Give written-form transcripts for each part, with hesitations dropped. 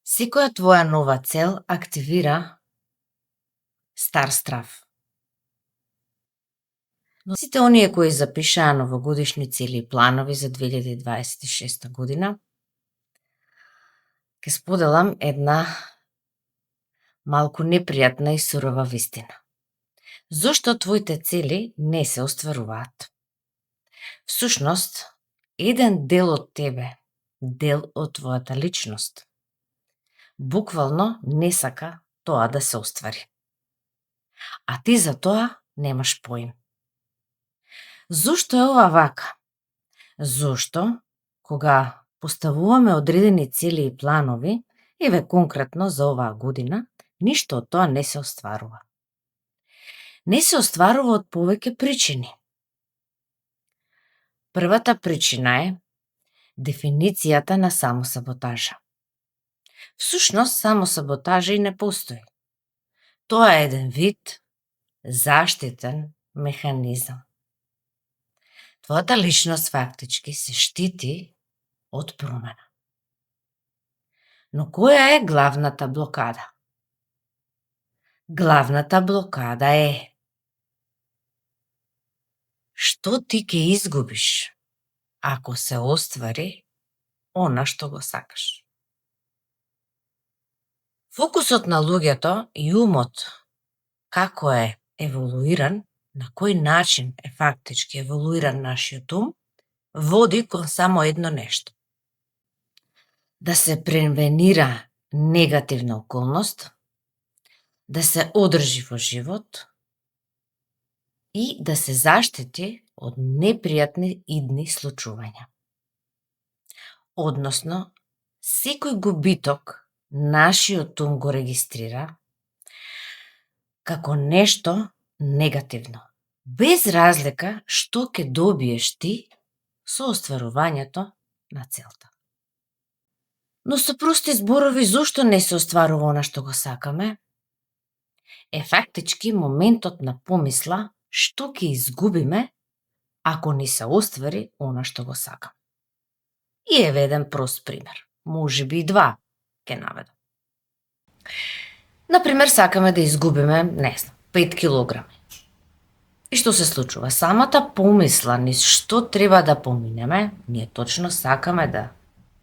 Секоја твоја нова цел активира стар страв. Но сите оние кои запишаа новогодишни цели и планови за 2026 година, ќе споделам една малку непријатна и сурова вистина. Зошто твоите цели не се остваруваат? Всушност, еден дел од тебе, дел од твојата личност, буквално не сака тоа да се оствари. А ти за тоа немаш поим. Зошто е ова вака? Зошто, кога поставуваме одредени цели и планови, еве конкретно за оваа година, ништо од тоа не се остварува. Не се остварува од повеќе причини. Првата причина е дефиницијата на самосаботажа. Всушност, самосаботажа и не постои. Тоа е еден вид заштитен механизам. Твојата личност фактички се штити од промена. Но која е главната блокада? Главната блокада е што ти ќе изгубиш ако се оствари она што го сакаш. Фокусот на луѓето и умот како е еволуиран, на кој начин е фактички еволуиран нашиот ум, води кон само едно нешто. Да се превенира негативна околност, да се одржи во живот и да се заштити од непријатни идни случувања. Односно, секој губиток нашиот ум го регистрира како нешто негативно, без разлика што ќе добиеш ти со остварувањето на целта. Но со прости зборови, зошто не се остварува она што го сакаме? Е фактички моментот на помисла што ќе изгубиме ако ни се оствари она што го сакаме. И еве еден прост пример, можеби и два ќе наведам. Например, сакаме да изгубиме, 5 килограми. И што се случува? Самата помисла низ што треба да поминеме, ние точно сакаме да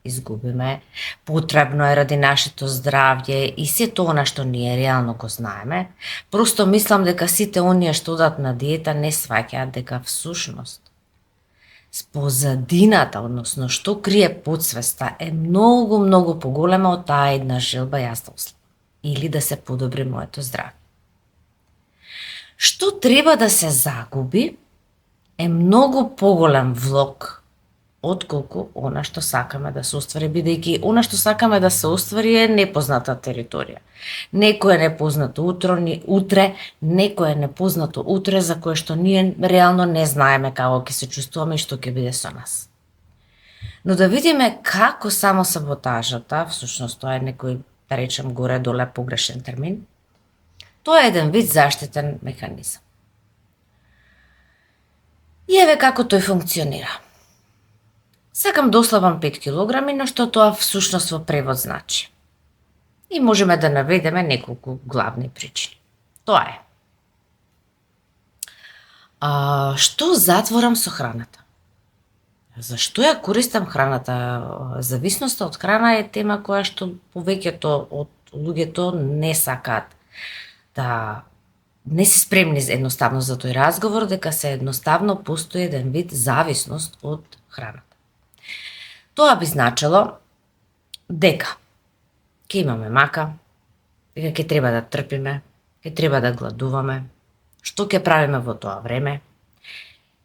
изгубиме, потребно е ради нашето здравје и се тоа на што ние реално го знаеме. Просто мислам дека сите оние што одат на диета не сваќаат дека всушност позадината, односно што крие подсвеста, е многу поголема од таа една желба јас да ослабам или да се подобри моето здравје. Што треба да се загуби е многу поголем влог отколку она што сакаме да се оствари, бидејќи она што сакаме да се оствари е непозната територија. Некој е непознато утре, некој е непознато утре за кое што ние реално не знаеме како ќе се чувствуваме и што ќе биде со нас. Но да видиме како самосаботажата, всушност тоа е некој, да речем горе-доле погрешен термин, тоа е еден вид заштитен механизам. И еве како тој функционира. Сакам да ослабам 5 килограми, но што тоа всушност во превод значи. И можеме да наведеме неколку главни причини. Тоа е. Што затворам со храната? Зашто ја користам храната? Зависноста од храна е тема која што повеќето од луѓето не сакаат да не се спремни едноставно за тој разговор, дека се едноставно постои еден вид зависност од храната. Тоа би значело дека ќе имаме мака, дека ќе треба да трпиме, ќе треба да гладуваме, што ќе правиме во тоа време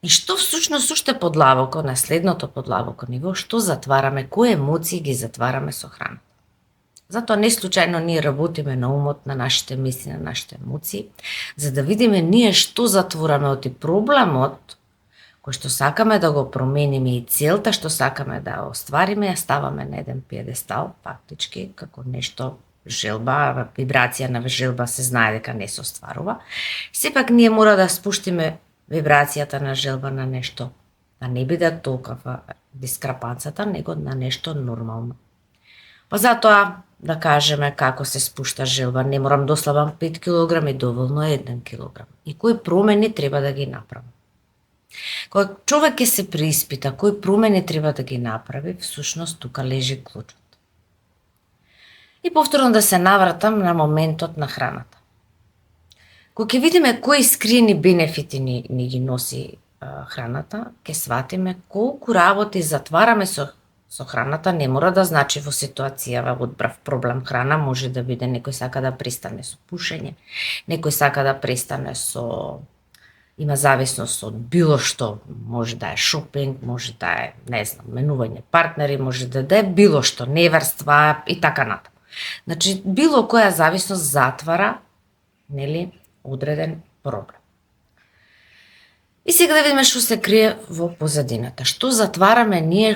и што всушност уште подлабоко, на следното подлабоко ниво, што затвараме, кои емоции ги затвараме со храната. Затоа не случајно ние работиме на умот, на нашите мисли, на нашите емоции, за да видиме ние што затвораме од проблемот кој што сакаме да го промениме и целта што сакаме да оствариме, ја ставаме на еден пиедестал, фактички, како нешто желба, вибрација на желба се знае дека не се остварува. Сепак ние мора да спуштиме вибрацијата на желба на нешто, да не биде толкова дискрапанцата, него на нешто нормално. Па затоа да кажеме како се спушта желба, не морам да ослабам 5 кг, доволно е 1 кг. И кои промени треба да ги направам. Кога човек ќе се преиспита кои промени треба да ги направи, всушност тука лежи клучот. И повторно да се навратам на моментот на храната. Кога ќе видиме кои скриени бенефити ни ги носи храната, ќе сватиме колку работи затвараме со храната. Не мора да значи во ситуацијава одбрав проблем храна, може да биде некој сака да престане со пушење, некој сака да престане има зависност од било што, може да е шопинг, може да е, менување партнери, може да е било што, неверства и така натаму. Значи, било која зависност затвара, одреден проблем. И сега да видиме што се крие во позадината. Што затвараме ние,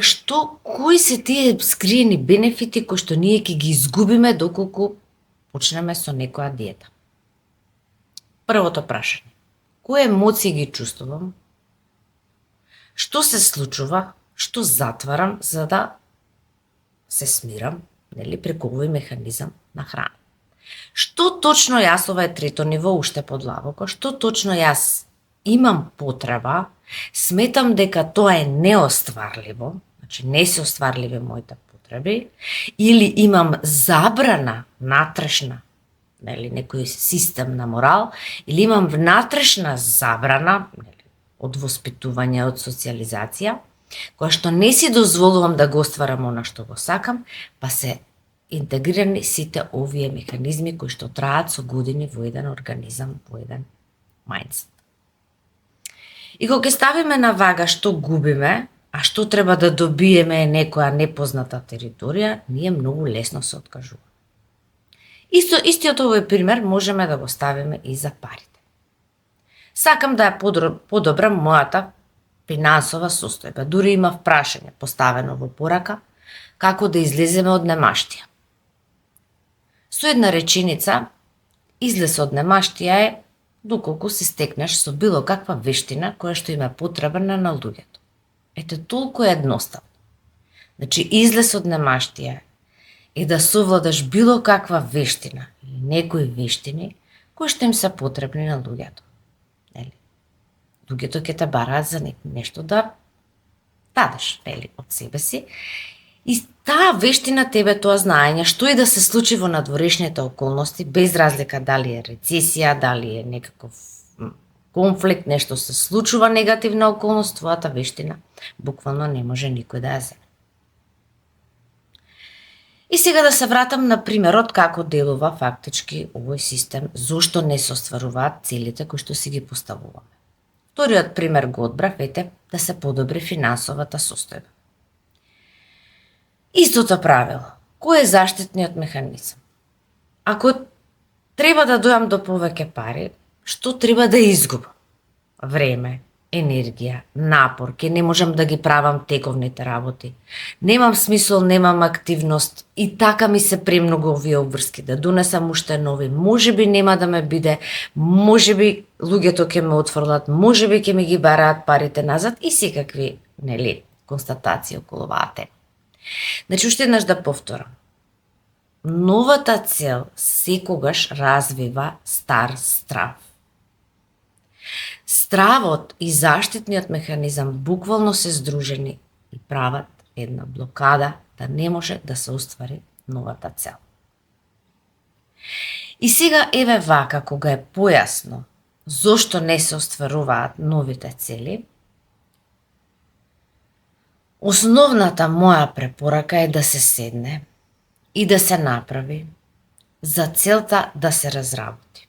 кои се тие скриени бенефити кои што ние ќе ги изгубиме доколку почнеме со некоја диета. Првото прашање. Кои емоции ги чувствувам? Што се случува? Што затварам за да се смирам, преку овој механизам на храна? Што точно јас, ова е трето ниво, уште подлабоко, што точно јас имам потреба, сметам дека тоа е неостварливо, значи не се остварливи моите потреби, или имам забрана натрешна, некој систем на морал, или имам внатрешна забрана од воспитување, од социализација, која што не си дозволувам да го остварам она што го сакам, па се интегрирани сите овие механизми кои што траат со години во еден организам, во еден мајндсет. И кога ќе ставиме на вага што губиме, а што треба да добиеме некоја непозната територија, ние многу лесно се откажуваме. Истиот овој пример можеме да го ставиме и за парите. Сакам да ја подобрам мојата финансова состојба. Дури имав прашање поставено во порака како да излеземе од немаштија. Со една реченица, излез од немаштија е доколку се стекнеш со било каква вештина која што им е потребна на луѓето. Ете, толку е едноставно. Значи, излез од немаштија е да совладаш било каква вештина или некои вештини кои што им се потребни на луѓето. Луѓето ќе те бараат за нешто да дадеш, од себе си. И таа вештина тебе, тоа знаење, што и да се случи во надворешните околности, без разлика дали е рецесија, дали е некаков конфликт, нешто се случува негативна околност, твојата вештина буквално не може никој да ја земе. И сега да се вратам на примерот како делува фактички овој систем, зошто не се остваруваат целите кои што си ги поставуваме. Вториот пример го одбрав, да се подобри финансовата состојба. Истото правило. Кој е заштитниот механизам? Ако треба да дојам до повеќе пари, што треба да изгубам? Време, енергија, напор, ке не можам да ги правам тековните работи. Немам смисол, немам активност и така ми се премногу овие обврски да донесам уште нови. Можеби нема да ме биде, можеби луѓето ќе ме отфрлат, можеби ќе ми ги бараат парите назад и секакви, констатации околу оваа тема. Значи, уште еднаш да повторам. Новата цел секогаш развива стар страв. Стравот и заштитниот механизам буквално се здружени и прават една блокада да не може да се оствари новата цел. И сега еве вака, кога е појасно зошто не се остваруваат новите цели, основната моја препорака е да се седне и да се направи за целта да се разработи.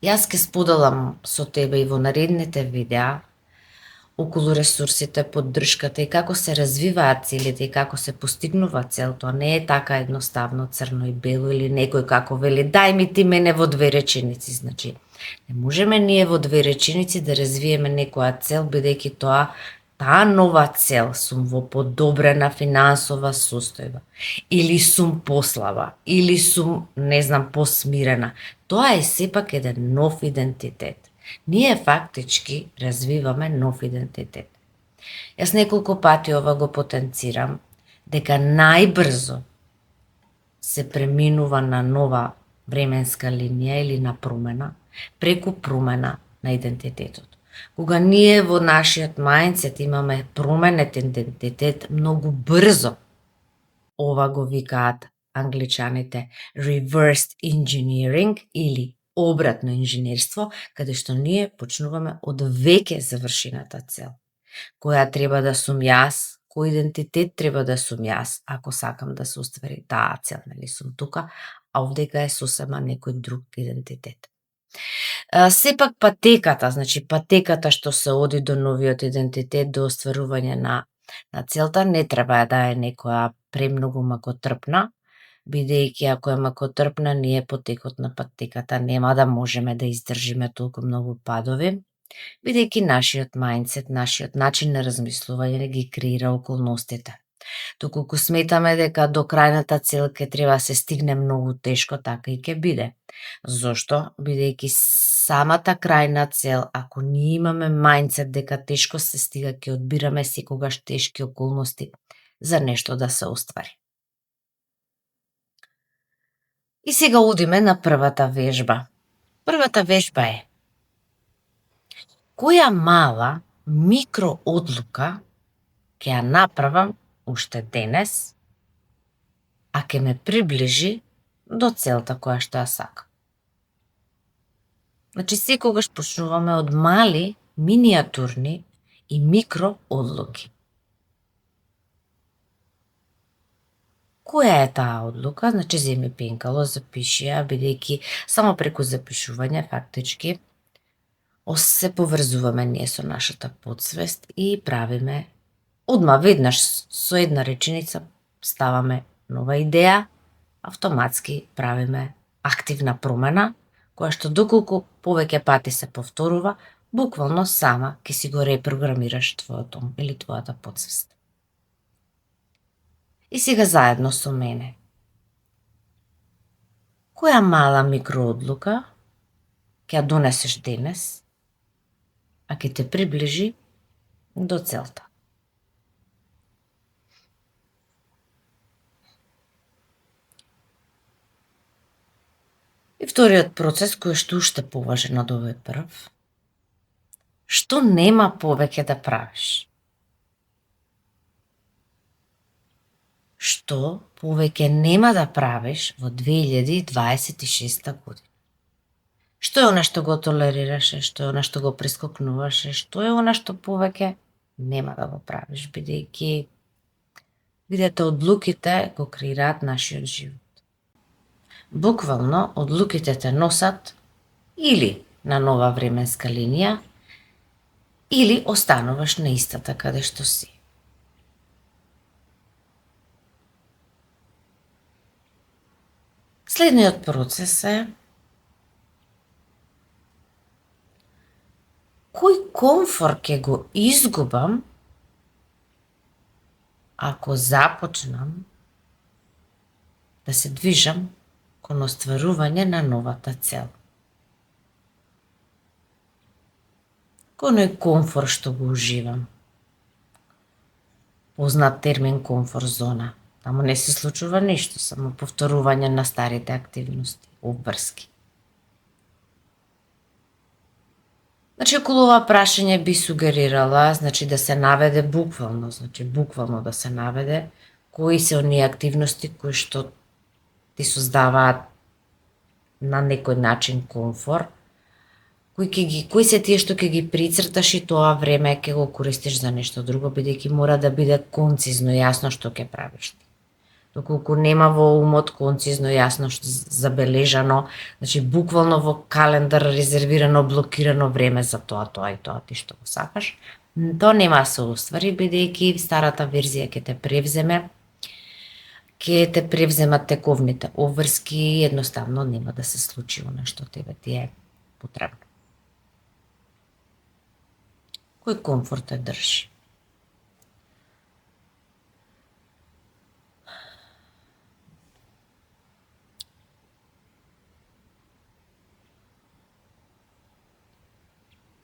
Јас ке споделам со тебе и во наредните видеа околу ресурсите, поддршката и како се развиваат целите и како се постигнува цел. Тоа не е така едноставно црно и бело или некој како вели дај ми ти мене во 2 реченици. Значи, не можеме ние во 2 реченици да развиеме некоја цел, бидејќи таа нова цел сум во подобрена финансова состојба, или сум послаба, или сум, посмирена. Тоа е сепак еден нов идентитет. Ние фактички развиваме нов идентитет. Јас неколку пати ова го потенцирам, дека најбрзо се преминува на нова временска линија или на промена, преку промена на идентитетот. Кога ние во нашиот мајндсет имаме променет идентитет многу брзо, ова го викаат англичаните reverse engineering или обратно инженерство, каде што ние почнуваме од веќе завршената цел. Која треба да сум јас, кој идентитет треба да сум јас, ако сакам да се оствари таа цел, нели сум тука, а овдека е сосема некој друг идентитет. Сепак патеката, значи патеката што се оди до новиот идентитет, до остварување на целта, не треба да е некоја премногу макотрпна, бидејќи ако е макотрпна, ние по текот на патеката нема да можеме да издржиме толку многу падови, бидејќи нашиот мајндсет, нашиот начин на размислување ги креира околностите. Доколку сметаме дека до крајната цел ќе треба се стигне многу тешко, така и ќе биде. Зошто? Бидејќи самата крајна цел, ако ние имаме мајндсет дека тешко се стига, ќе одбираме секогаш тешки околности за нешто да се оствари. И сега одиме на првата вежба. Првата вежба е: која мала микроодлука ќе ја направам уште денес, а ќе ме приближи до целта која што ја сакам. Значи, секогаш почнуваме од мали, миниатурни и микроодлуки. Која е таа одлука? Значи, земи пенкало, запиши ја, бидејќи само преку запишување фактички се поврзуваме ние со нашата потсвест и правиме одма веднаш со една реченица ставаме нова идеја, автоматски правиме активна промена, која што доколку повеќе пати се повторува, буквално сама ќе си го репрограмираш твојот ум или твојата потсвест. И сега заедно со мене. Која мала микроодлука ќе ја донесеш денес, а ќе те приближи до целта? И вториот процес, кој што уште поважен од овој прв, што нема повеќе да правиш? Што повеќе нема да правиш во 2026 година? Што е она што го толерираше, што е она што го прескокнуваше, што е она што повеќе нема да го правиш, бидејќи видете, одлуките го креираат нашиот живот. Буквално, одлуките те носат или на нова временска линија, или остануваш на истата каде што си. Следниот процес е: кој комфор ќе го изгубам ако започнам да се движам кон остварување на новата цел? Кој е комфор што го уживам? Познат термин комфор зона. Таму не се случува ништо, само повторување на старите активности, обврски. Значи, околу ова прашање би сугерирала, значи, да се наведе буквално да се наведе кои се оние активности кои што ти создаваат на некој начин комфор, кои се тие што ќе ги прицрташ и тоа време ќе го користиш за нешто друго, бидејќи мора да биде концизно јасно што ќе правиш. Доколку нема во умот концизно јасно забележано, значи буквално во календар резервирано, блокирано време за тоа и тоа ти што го сакаш, тоа нема да се оствари, бидејќи старата верзија ќе те превземат тековните обврски и едноставно нема да се случи она што тебе ти е потребно. Кој комфор те држи?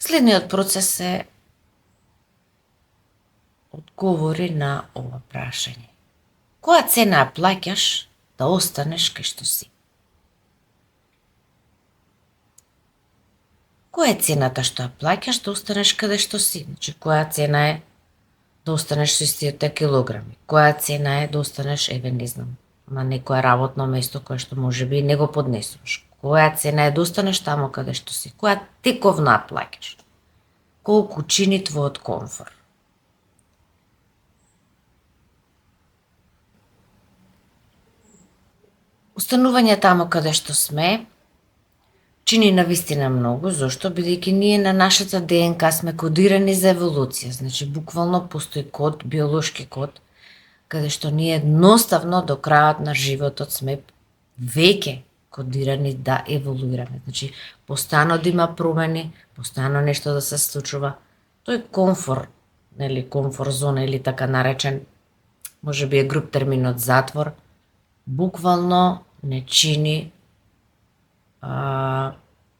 Следниот процес е одговори на ова прашање. Која цена ја плаќаш да останеш кај што си. Која е цената што ја плаќаш да останеш каде што си? Значи, која цена е да останеш со истите килограми? Која цена е да останеш, не знам, на некое работно место кое што можеби не го поднесуваш? Која цена е да останеш таму каде што си? Која тековна плаќаш? Колку чини твојот комфор? Останување таму каде што сме чини навистина многу, зашто? Бидејќи ние на нашата ДНК сме кодирани за еволуција, значи буквално постои код, биолошки код, каде што ние едноставно до крајот на животот сме веќе кодирани да еволуираме. Значи, постојано да има промени, постојано нешто да се случува. Тој комфор, комфор зона или така наречен, можеби е груб терминот затвор, буквално не чини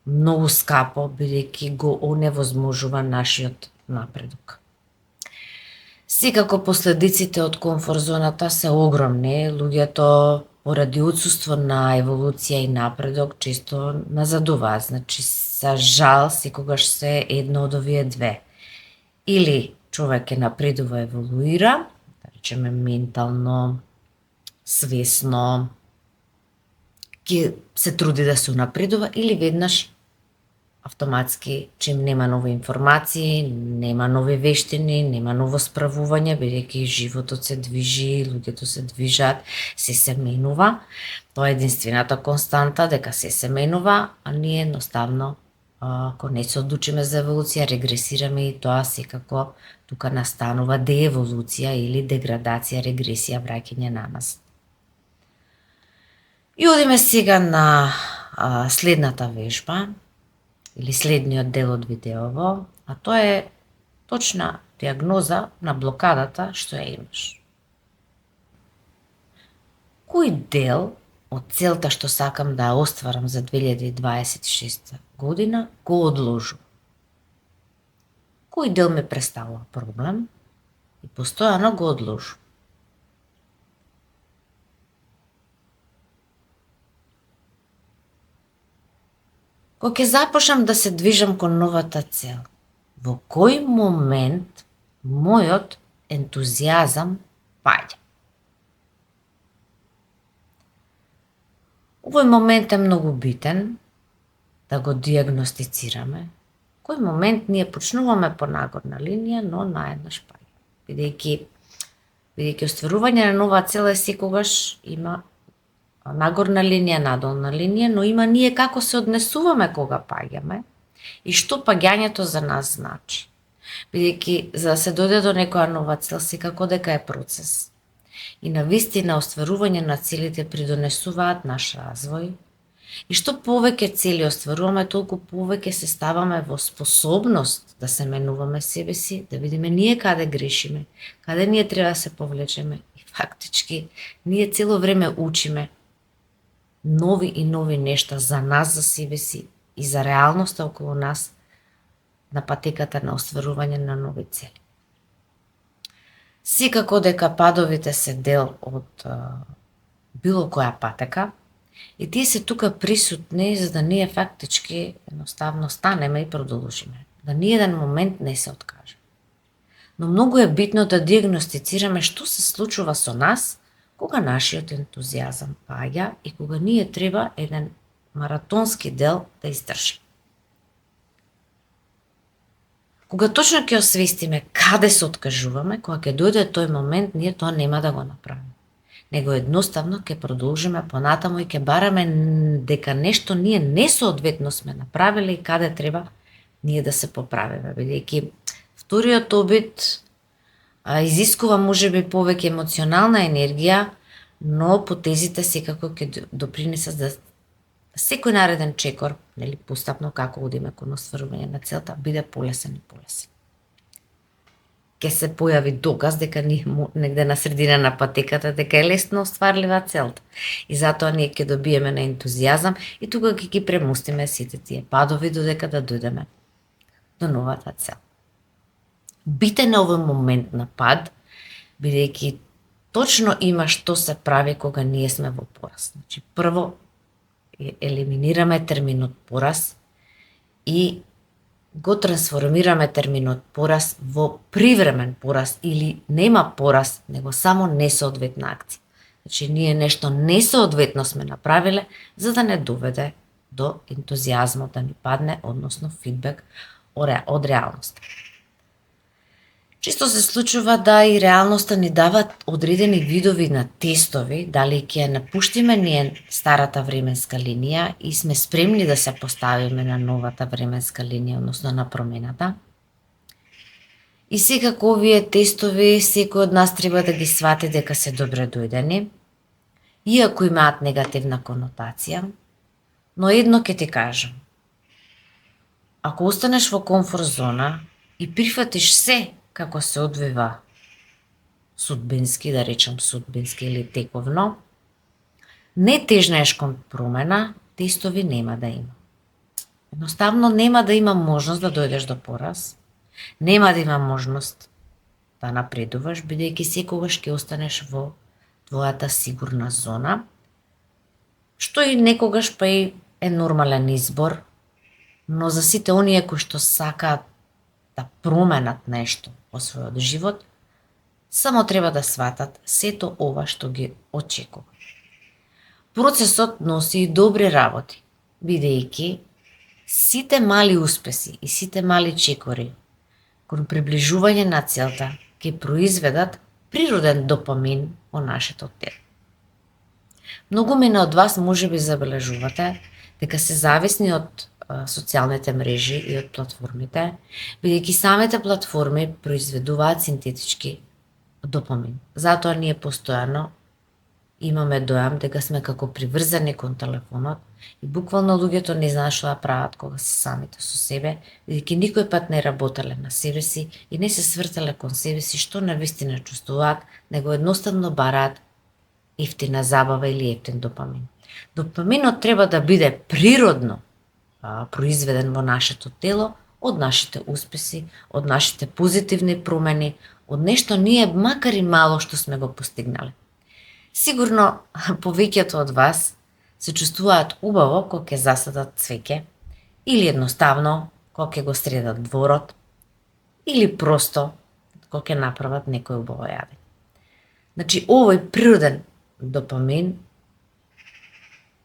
многу скапо, бидејќи го оневозможува нашиот напредок. Секако последиците од комфор зоната се огромни. Луѓето поради отсуство на еволуција и напредок често назадуваат. Значи, за жал, секогаш се едно од овие две. Или човек ќе напредува, еволуира, да речеме ментално, свесно, ќе се труди да се унапредува, или веднаш автоматски, чим нема нови информации, нема нови вештини, нема ново справување, бидејќи животот се движи, луѓето се движат, се менува. Тоа е единствената константа, дека се менува, а ние едноставно, ако не се одлучиме за еволуција, регресираме и тоа секако тука настанува дееволуција или деградација, регресија, враќање на нас. И одиме сега на следната вежба, или следниот дел од видеово, а тоа е точна диагноза на блокадата што ја имаш. Кој дел од целта што сакам да ја остварам за 2026 година го одложувам? Кој дел ме представува проблем и постојано го одложувам? Кога ќе започнам да се движам кон новата цел, во кој момент мојот ентузијазам паѓа? Овој момент е многу битен да го диагностицираме. Кој момент ние почнуваме по нагорна линија, но наеднаш паѓа. Бидејќи остварување на нова цел е секогаш има нагорна линија, надолна линија, но има ние како се однесуваме кога паѓаме и што паѓањето за нас значи. Бидејќи за да се дојде до некоја нова цел, секако дека е процес. И навистина остварување на целите придонесуваат наш развој. И што повеќе цели остваруваме, толку повеќе се ставаме во способност да се менуваме себе си, да видиме ние каде грешиме, каде ние треба да се повлечеме. И фактички ние цело време учиме нови и нови нешта за нас, за себе си и за реалноста околу нас на патеката на остварување на нови цели. Секако дека падовите се дел од било која патека и тие се тука присутни за да ние фактички едноставно станеме и продолжиме. Да ни еден момент не се откажеме. Но многу е битно да диагностицираме што се случува со нас кога нашиот ентузијазам паѓа и кога ние треба еден маратонски дел да издржиме. Кога точно ќе освестиме каде се откажуваме, кога ќе дојде тој момент, ние тоа нема да го направиме. Него едноставно ќе продолжиме понатаму и ќе бараме дека нешто ние несоодветно сме направиле и каде треба ние да се поправиме, бидејќи вториот обид изискува можеби повеќе емоционална енергија, но потезите секако ќе допринесат да секој нареден чекор, постапно како одиме кон остварување на целта, биде полесен и полесен. Ќе се појави доказ дека ние негде на средина на патеката дека е лесно остварлива целта. И затоа ние ќе добиеме на ентузијазам и тука ќе ги премустиме сите тие падови додека да дојдеме до новата цел. Битен е овој момент на пад, бидејќи точно има што се прави кога ние сме во пораз. Значи, прво елиминираме терминот пораз и го трансформираме терминот пораз во привремен пораз или нема пораз, него само несоодветна акција. Значи, ние нешто несоодветно сме направиле за да не доведе до ентузијазмот да ни падне, односно фидбек од реалноста. Често се случува да и реалноста ни дава одредени видови на тестови, дали ќе напуштиме ние старата временска линија и сме спремни да се поставиме на новата временска линија, односно на промената. И секако овие тестови, секој од нас треба да ги свати дека се добре дојдени, иако имаат негативна конотација, но едно ќе ти кажам. Ако останеш во комфорт зона и прифатиш се како се одвива судбински, да речам судбински или тековно, не тежнеш кон промена, тестови нема да има. Едноставно нема да има можност да дојдеш до пораз, нема да има можност да напредуваш, бидејќи секогаш ќе останеш во твојата сигурна зона, што и некогаш па и е нормален избор, но за сите оние кои што сакаат да променат нешто во својот живот, само треба да сватат сето ова што ги очекува. Процесот носи и добри работи, бидејќи сите мали успеси и сите мали чекори кон приближување на целта ќе произведат природен допамин во нашето тело. Многумина од вас можеби забележувате дека се зависни од социјалните мрежи и од платформите, бидејќи самите платформи произведуваат синтетички допамин. Затоа ние постојано имаме дојам дека сме како приврзани кон телефонот и буквално луѓето не знаат што да прават кога се самите со себе, бидејќи никој пат не работеле на себе си и не се свртеле кон себе си што навистина чувствуваат, него едноставно бараат ефтина забава или ефтин допамин. Допаминот треба да биде природно произведен во нашето тело, од нашите успеси, од нашите позитивни промени, од нешто ние макар и мало што сме го постигнале. Сигурно повеќето од вас се чувствуваат убаво кога ќе засадат цвеќе, или едноставно кога ќе го средат дворот, или просто кога ќе направат некој убаво јаде. Значи, овој природен допамин,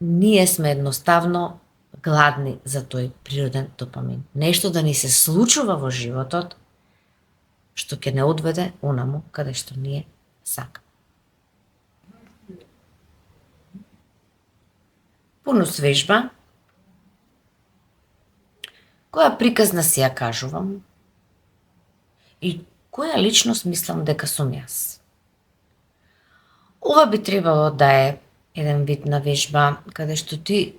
ние сме едноставно гладни за тој природен допамин. Нешто да ни се случува во животот, што ќе не одведе онаму каде што ние сакаме. Бонус вежба. Која приказна си ја кажувам и која личност мислам дека сум јас? Ова би требало да е еден вид на вежба каде што ти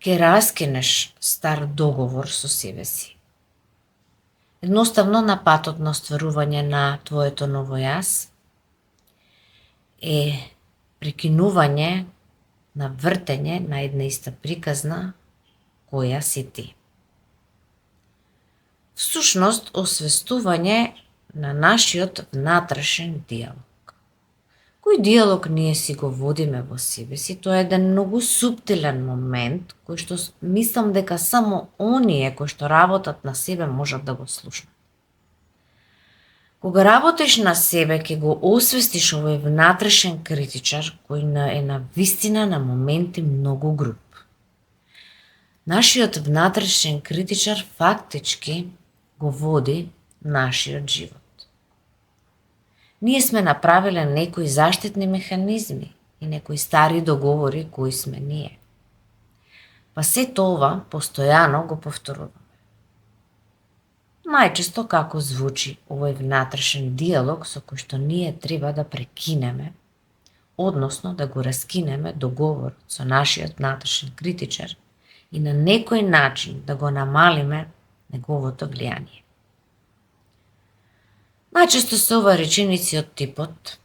ќе раскинеш стар договор со себе си. Едноставно на патот на остварување на твоето ново јас е прекинување на вртење на една иста приказна која си ти. Всушност, освестување на нашиот внатрешен диалог. Кој диалог ние си го водиме во себе си, тоа е еден многу суптилен момент, кој што мислам дека само оние кои што работат на себе можат да го слушнат. Кога работиш на себе, ќе го освестиш овој внатрешен критичар кој е на вистина на моменти многу груб. Нашиот внатрешен критичар фактички го води нашиот живот. Ние сме направиле некои заштитни механизми и некои стари договори кои сме ние. Па се тоа постојано го повторуваме. Најчесто како звучи овој внатрешен диалог со кој што ние треба да прекинеме, односно да го раскинеме договорот со нашиот внатрешен критичар и на некој начин да го намалиме неговото влијание. Најчесто се ова реченици од типот: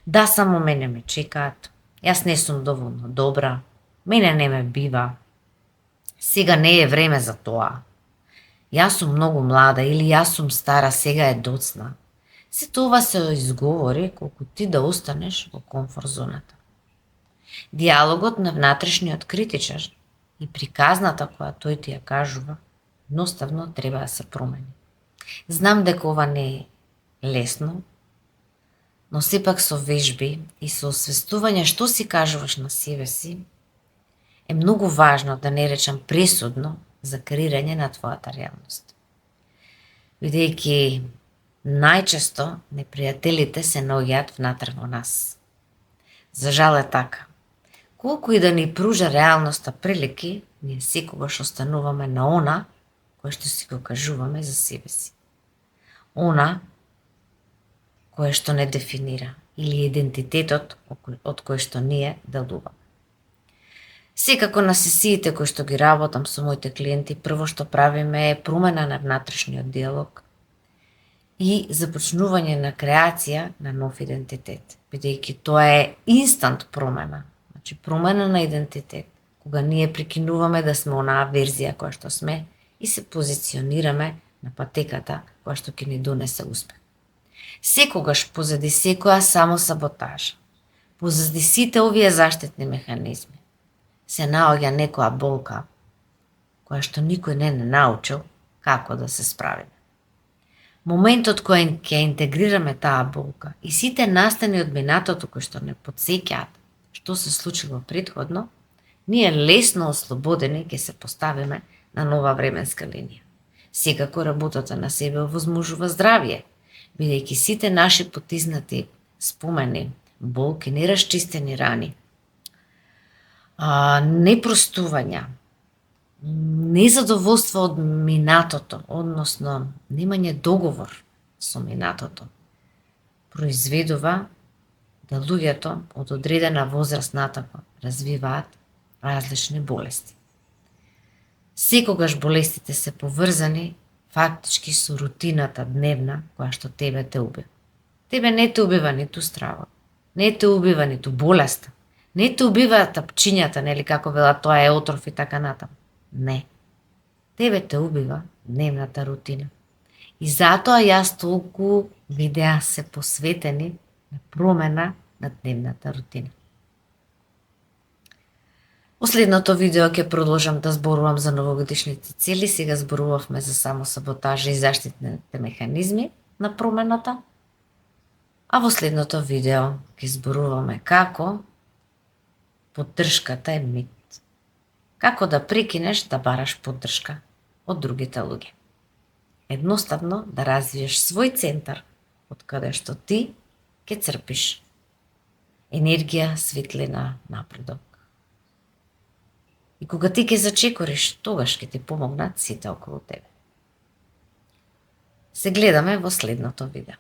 да, само мене ме чекаат, јас не сум доволно добра, мене не ме бива, сега не е време за тоа, јас сум многу млада или јас сум стара, сега е доцна, Се тоа се изговори колку ти да останеш во комфорт зоната. Диалогот на внатрешниот критичар и приказната која тој ти ја кажува, едноставно треба да се промени. Знам дека ова не е лесно, но сепак со вежби и со освестување што си кажуваш на себе си, е многу важно, да не речам пресудно, за креирање на твојата реалност. Бидејќи најчесто непријателите се наоѓаат внатре во нас. За жал е така. Колку и да ни пружа реалноста прилики, ние секогаш остануваме на она кое што си го кажуваме за себе си. Она кое што не дефинира или идентитетот од кој што ние делуваме. Секако на сесиите кои што ги работам со моите клиенти, прво што правиме е промена на внатрешниот диалог и започнување на креација на нов идентитет, бидејќи тоа е инстант промена, значи промена на идентитет, кога ние прекинуваме да сме онаа верзија која што сме и се позиционираме на патеката која што ќе ни донесе успех. Секогаш позади секоја самосаботажа, позади сите овие заштитни механизми, се наоѓа некоја болка која што никој не научил како да се справиме. Моментот кој ќе интегрираме таа болка и сите настани од минатото кои што не потсеќаат што се случило претходно, ние лесно ослободени ќе се поставиме на нова временска линија. Секако работата на себе овозможува здравје, бидејќи сите наши потиснати спомени, болки, нерасчистени рани, непростувања, незадоволство од минатото, односно немање договор со минатото, произведува да луѓето од одредена возраст натаму развиваат различни болести. Секогаш болестите се поврзани фактички со рутината дневна која што тебе те убива. Тебе не те убива ниту стравот, не те убива ниту болеста, не те убиваат тапчињата, нели како велат тоа е отров и така натаму. Не. Тебе те убива дневната рутина. И затоа јас толку видеа се посветени на промена на дневната рутина. Последното видео ќе продолжам да зборувам за новогодишните цели, сега зборувавме за самосаботажа и заштитните механизми на промената, а во следното видео ќе зборуваме како поддршката е мит. Како да прекинеш да бараш поддршка од другите луѓе. Едноставно да развиеш свој центар од каде што ти ќе црпиш енергија, светлина, напредок. И кога ти ќе зачекориш, тогаш ќе ти помогнат сите околу тебе. Се гледаме во следното видео.